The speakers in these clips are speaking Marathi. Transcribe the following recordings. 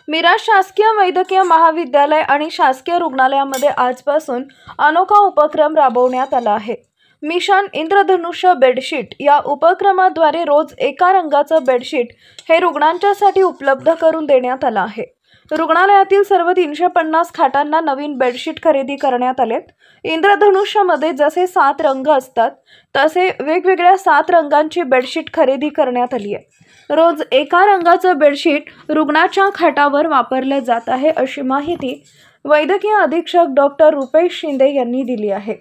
मिरज शासकीय वैद्यकीय महाविद्यालय आणि शासकीय रुग्णालयामध्ये आजपासून अनोखा उपक्रम राबवण्यात आला आहे। मिशन इंद्रधनुष्य बेडशीट या उपक्रमाद्वारे रोज एका रंगाचं बेडशीट हे रुग्णांच्यासाठी उपलब्ध करून देण्यात आलं आहे। रुग्णालयातील सर्व 350 खाटांना नवीन बेडशीट खरेदी करण्यात आलेत। इंद्रधनुष्यमध्ये जसे 7 रंग असतात तसे वेगवेगळ्या 7 रंगांची बेडशीट खरेदी करण्यात आली आहे। रोज एका रंगाचं बेडशीट रुग्णाच्या खाटावर वापरले जात आहे, अशी माहिती वैद्यकीय अधीक्षक डॉक्टर रुपेश शिंदे यांनी दिली आहे।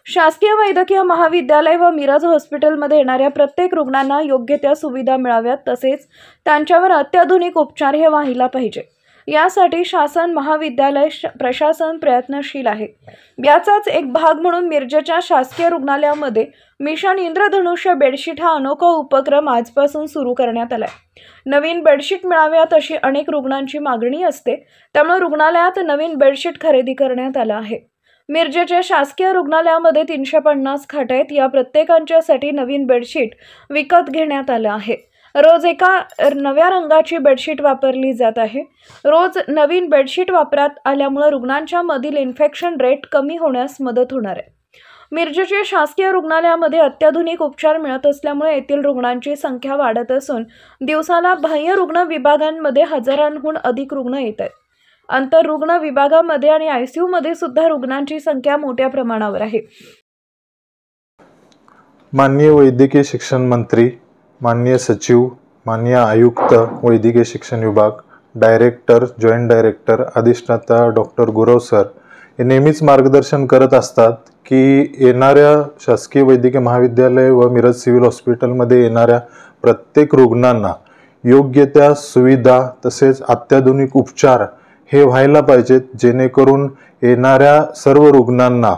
शासकीय वैद्यकीय महाविद्यालय व मिरज हॉस्पिटलमध्ये येणाऱ्या प्रत्येक रुग्णांना योग्य त्या सुविधा मिळाव्यात, तसेच त्यांच्यावर अत्याधुनिक उपचार हे व्हायला पाहिजे, यासाठी शासन महाविद्यालय प्रशासन प्रयत्नशील आहे। याचाच एक भाग म्हणून मिरजच्या शासकीय रुग्णालयामध्ये मिशन इंद्रधनुष्य बेडशीट हा अनोखा उपक्रम आजपासून सुरू करण्यात आलाय। नवीन बेडशीट मिळाव्यात अशी अनेक रुग्णांची मागणी असते, त्यामुळे रुग्णालयात नवीन बेडशीट खरेदी करण्यात आला आहे। मिरजेच्या शासकीय रुग्णालयामध्ये 350 खाटा आहेत। या प्रत्येकांच्यासाठी नवीन बेडशीट विकत घेण्यात आलं आहे। रोज एका नव्या रंगाची बेडशीट वापरली जात आहे। रोज नवीन बेडशीट वापरात आल्यामुळे रुग्णांच्या मधील इन्फेक्शन रेट कमी होण्यास मदत होणार आहे। मिरजेच्या शासकीय रुग्णालयामध्ये अत्याधुनिक उपचार मिळत असल्यामुळे येथील रुग्णांची संख्या वाढत असून दिवसाला बाह्य रुग्ण विभागांमध्ये हजारांहून अधिक रुग्ण येत आहेत। आंतररुग्ण विभागामध्ये आणि आयसीयू मध्ये सुद्धा रुग्णांची संख्या मोठ्या प्रमाणावर आहे। माननीय वैद्यकीय शिक्षण मंत्री, माननीय सचिव, माननीय आयुक्त वैद्यकीय शिक्षण विभाग, डायरेक्टर, जॉइंट डायरेक्टर, अधिष्ठाता डॉक्टर गुरव सर हे नेहमीच मार्गदर्शन करत असतात की येणाऱ्या शासकीय वैद्यकीय महाविद्यालय व मिरज सिव्हिल हॉस्पिटलमध्ये येणाऱ्या प्रत्येक रुग्णांना योग्य त्या सुविधा तसेच अत्याधुनिक उपचार हे व्हायला पाहिजेत, जेणेकरून येणाऱ्या सर्व रुग्णांना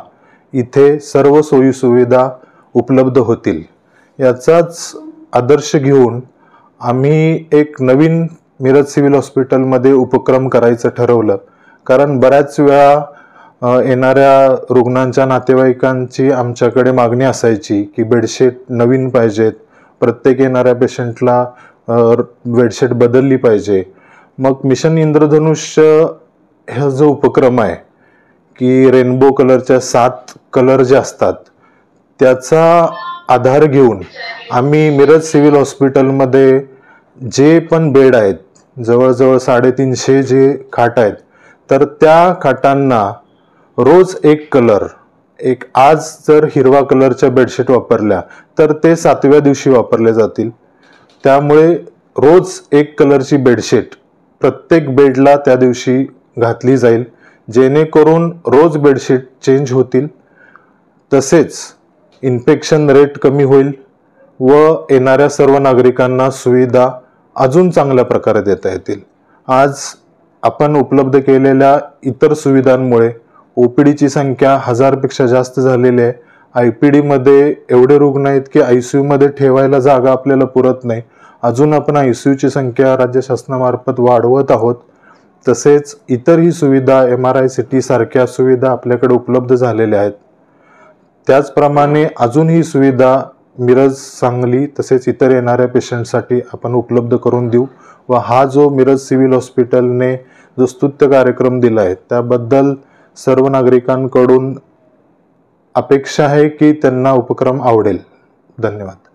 इथे सर्व सोयी सुविधा उपलब्ध होतील। याचाच आदर्श घेऊन आम्ही एक नवीन मिरज सिव्हिल हॉस्पिटलमध्ये उपक्रम करायचं ठरवलं, कारण बऱ्याच वेळा येणाऱ्या रुग्णांच्या नातेवाईकांची आमच्याकडे मागणी असायची की बेडशीट नवीन पाहिजेत, प्रत्येक येणाऱ्या पेशंटला बेडशीट बदलली पाहिजे। मग मिशन इंद्रधनुष्य हा जो उपक्रम आहे की रेनबो कलरच्या 7 कलर जे असतात त्याचा आधार घेऊन आम्ही मिरज सिव्हिल हॉस्पिटलमध्ये जे पण बेड आहेत, जवळजवळ 350 जे खाट आहेत, तर त्या खाटांना रोज एक कलर, एक आज जर हिरवा कलरच्या बेडशीट वापरल्या तर ते 7व्या दिवशी वापरले जातील। त्यामुळे रोज एक कलरची बेडशीट प्रत्येक बेडला त्या दिवशी घातली जाईल, जेणेकरून रोज बेडशीट चेंज होतील, तसेच इन्फेक्शन रेट कमी होईल व येणाऱ्या सर्व नागरिकांना सुविधा अजून चांगल्या प्रकारे देता येतील। आज आपण उपलब्ध केलेल्या इतर सुविधांमुळे ओपीडीची संख्या 1000 पेक्षा जास्त झालेली आहे। आयपीडी मध्ये एवढे रुग्ण आहेत की आयसीयू मध्ये ठेवायला जागा आपल्याला पुरत नाही। अजून आपण आयसीयूची संख्या राज्य शासनामार्फत वाढवत आहोत। तसेच इतरही सुविधा MRI CT सारख्या सुविधा आपल्याकडे उपलब्ध झालेल्या आहेत। त्याचप्रमाणे अजून ही सुविधा मिरज, सांगली तसेच इतर येणाऱ्या पेशंटसाठी आपण उपलब्ध करून देऊ व हा जो मिरज सिव्हिल हॉस्पिटलने जो स्तुत्य कार्यक्रम दिला आहे त्याबद्दल सर्व नागरिकांकडून अपेक्षा आहे की त्यांना उपक्रम आवडेल। धन्यवाद।